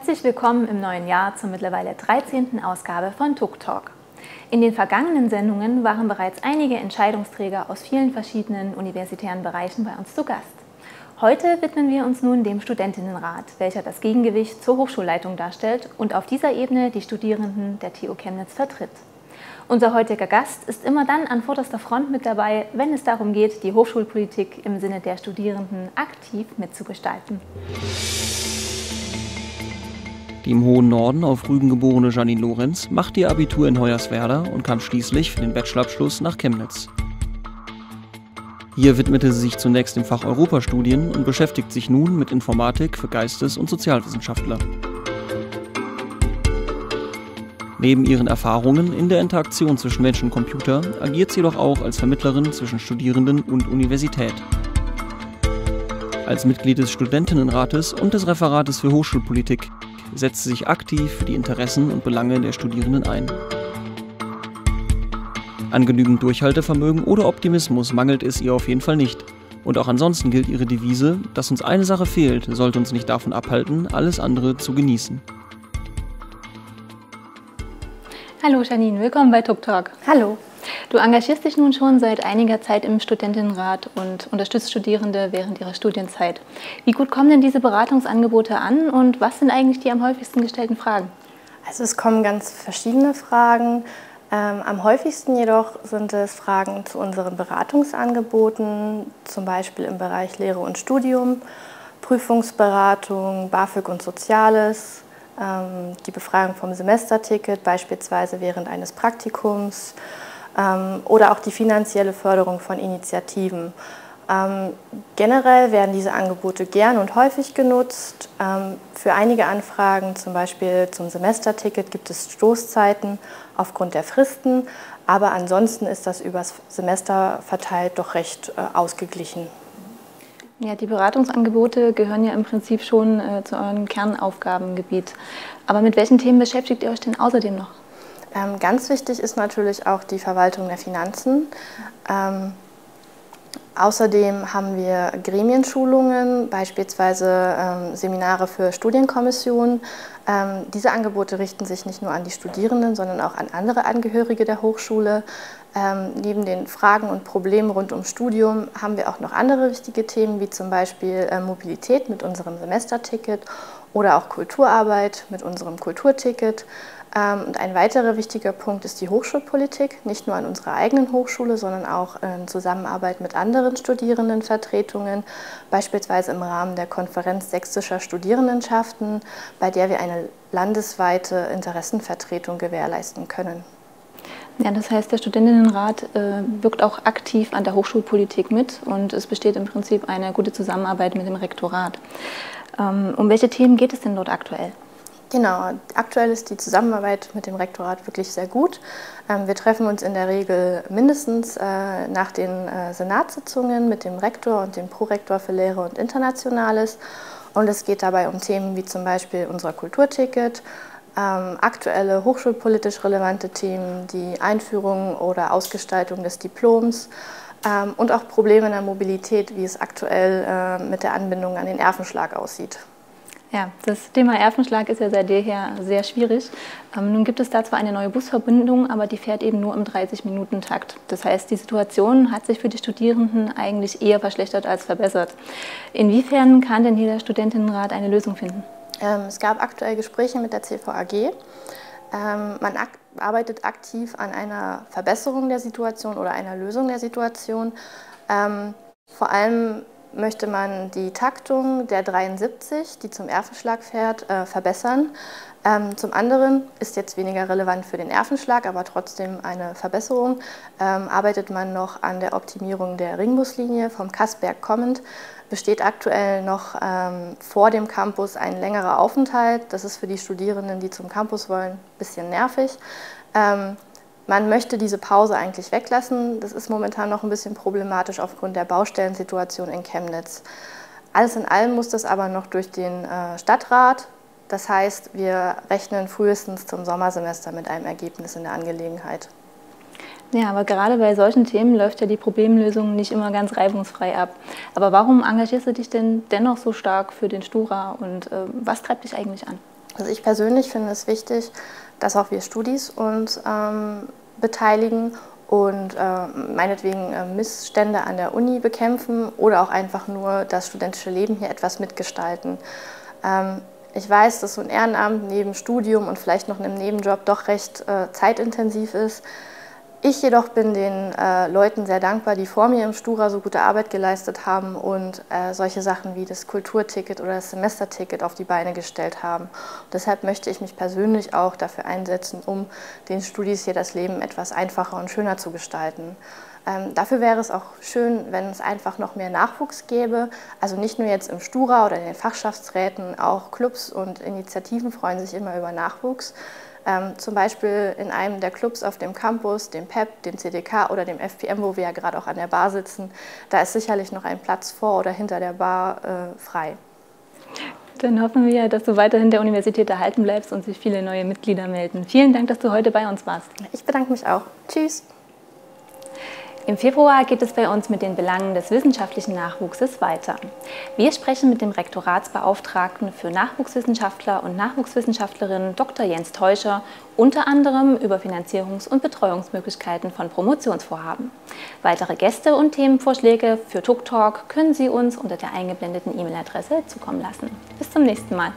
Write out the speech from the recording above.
Herzlich willkommen im neuen Jahr zur mittlerweile 13. Ausgabe von TUK Talk. In den vergangenen Sendungen waren bereits einige Entscheidungsträger aus vielen verschiedenen universitären Bereichen bei uns zu Gast. Heute widmen wir uns nun dem Studentinnenrat, welcher das Gegengewicht zur Hochschulleitung darstellt und auf dieser Ebene die Studierenden der TU Chemnitz vertritt. Unser heutiger Gast ist immer dann an vorderster Front mit dabei, wenn es darum geht, die Hochschulpolitik im Sinne der Studierenden aktiv mitzugestalten. Die im hohen Norden auf Rügen geborene Janine Lorenz machte ihr Abitur in Hoyerswerda und kam schließlich für den Bachelorabschluss nach Chemnitz. Hier widmete sie sich zunächst dem Fach Europastudien und beschäftigt sich nun mit Informatik für Geistes- und Sozialwissenschaftler. Neben ihren Erfahrungen in der Interaktion zwischen Mensch und Computer agiert sie jedoch auch als Vermittlerin zwischen Studierenden und Universität. Als Mitglied des Studentinnenrates und des Referates für Hochschulpolitik setzt sie sich aktiv für die Interessen und Belange der Studierenden ein. An genügend Durchhaltevermögen oder Optimismus mangelt es ihr auf jeden Fall nicht. Und auch ansonsten gilt ihre Devise, dass uns eine Sache fehlt, sollte uns nicht davon abhalten, alles andere zu genießen. Hallo Janine, willkommen bei TUK Talk. Hallo. Du engagierst dich nun schon seit einiger Zeit im Studentinnenrat und unterstützt Studierende während ihrer Studienzeit. Wie gut kommen denn diese Beratungsangebote an und was sind eigentlich die am häufigsten gestellten Fragen? Also es kommen ganz verschiedene Fragen. Am häufigsten jedoch sind es Fragen zu unseren Beratungsangeboten, zum Beispiel im Bereich Lehre und Studium, Prüfungsberatung, BAföG und Soziales, die Befragung vom Semesterticket, beispielsweise während eines Praktikums, oder auch die finanzielle Förderung von Initiativen. Generell werden diese Angebote gern und häufig genutzt. Für einige Anfragen, zum Beispiel zum Semesterticket, gibt es Stoßzeiten aufgrund der Fristen, aber ansonsten ist das übers Semester verteilt doch recht ausgeglichen. Ja, die Beratungsangebote gehören ja im Prinzip schon zu eurem Kernaufgabengebiet. Aber mit welchen Themen beschäftigt ihr euch denn außerdem noch? Ganz wichtig ist natürlich auch die Verwaltung der Finanzen. Außerdem haben wir Gremienschulungen, beispielsweise Seminare für Studienkommissionen. Diese Angebote richten sich nicht nur an die Studierenden, sondern auch an andere Angehörige der Hochschule. Neben den Fragen und Problemen rund ums Studium haben wir auch noch andere wichtige Themen, wie zum Beispiel Mobilität mit unserem Semesterticket oder auch Kulturarbeit mit unserem Kulturticket. Und ein weiterer wichtiger Punkt ist die Hochschulpolitik, nicht nur an unserer eigenen Hochschule, sondern auch in Zusammenarbeit mit anderen Studierendenvertretungen, beispielsweise im Rahmen der Konferenz sächsischer Studierendenschaften, bei der wir eine landesweite Interessenvertretung gewährleisten können. Ja, das heißt, der Studentinnenrat wirkt auch aktiv an der Hochschulpolitik mit und es besteht im Prinzip eine gute Zusammenarbeit mit dem Rektorat. Um welche Themen geht es denn dort aktuell? Genau, aktuell ist die Zusammenarbeit mit dem Rektorat wirklich sehr gut. Wir treffen uns in der Regel mindestens nach den Senatssitzungen mit dem Rektor und dem Prorektor für Lehre und Internationales. Und es geht dabei um Themen wie zum Beispiel unser Kulturticket, aktuelle hochschulpolitisch relevante Themen, die Einführung oder Ausgestaltung des Diploms und auch Probleme in der Mobilität, wie es aktuell mit der Anbindung an den Erfenschlag aussieht. Ja, das Thema Erfenschlag ist ja seit jeher sehr schwierig. Nun gibt es da zwar eine neue Busverbindung, aber die fährt eben nur im 30-Minuten-Takt. Das heißt, die Situation hat sich für die Studierenden eigentlich eher verschlechtert als verbessert. Inwiefern kann denn hier der Studentinnenrat eine Lösung finden? Es gab aktuell Gespräche mit der CVAG. Man arbeitet aktiv an einer Verbesserung der Situation oder einer Lösung der Situation. Vor allem möchte man die Taktung der 73, die zum Erfenschlag fährt, verbessern. Zum anderen ist jetzt weniger relevant für den Erfenschlag, aber trotzdem eine Verbesserung. Arbeitet man noch an der Optimierung der Ringbuslinie vom Kassberg kommend. Besteht aktuell noch vor dem Campus ein längerer Aufenthalt. Das ist für die Studierenden, die zum Campus wollen, ein bisschen nervig. Man möchte diese Pause eigentlich weglassen. Das ist momentan noch ein bisschen problematisch aufgrund der Baustellensituation in Chemnitz. Alles in allem muss das aber noch durch den Stadtrat. Das heißt, wir rechnen frühestens zum Sommersemester mit einem Ergebnis in der Angelegenheit. Ja, aber gerade bei solchen Themen läuft ja die Problemlösung nicht immer ganz reibungsfrei ab. Aber warum engagierst du dich denn dennoch so stark für den Stura und was treibt dich eigentlich an? Also ich persönlich finde es wichtig, dass auch wir Studis uns beteiligen und meinetwegen Missstände an der Uni bekämpfen oder auch einfach nur das studentische Leben hier etwas mitgestalten. Ich weiß, dass so ein Ehrenamt neben Studium und vielleicht noch einem Nebenjob doch recht zeitintensiv ist. Ich jedoch bin den Leuten sehr dankbar, die vor mir im Stura so gute Arbeit geleistet haben und solche Sachen wie das Kulturticket oder das Semesterticket auf die Beine gestellt haben. Und deshalb möchte ich mich persönlich auch dafür einsetzen, um den Studis hier das Leben etwas einfacher und schöner zu gestalten. Dafür wäre es auch schön, wenn es einfach noch mehr Nachwuchs gäbe. Also nicht nur jetzt im Stura oder in den Fachschaftsräten, auch Clubs und Initiativen freuen sich immer über Nachwuchs. Zum Beispiel in einem der Clubs auf dem Campus, dem PEP, dem CDK oder dem FPM, wo wir ja gerade auch an der Bar sitzen, da ist sicherlich noch ein Platz vor oder hinter der Bar frei. Dann hoffen wir, dass du weiterhin der Universität erhalten bleibst und sich viele neue Mitglieder melden. Vielen Dank, dass du heute bei uns warst. Ich bedanke mich auch. Tschüss. Im Februar geht es bei uns mit den Belangen des wissenschaftlichen Nachwuchses weiter. Wir sprechen mit dem Rektoratsbeauftragten für Nachwuchswissenschaftler und Nachwuchswissenschaftlerinnen Dr. Jens Teuscher unter anderem über Finanzierungs- und Betreuungsmöglichkeiten von Promotionsvorhaben. Weitere Gäste und Themenvorschläge für Tuk Talk können Sie uns unter der eingeblendeten E-Mail-Adresse zukommen lassen. Bis zum nächsten Mal.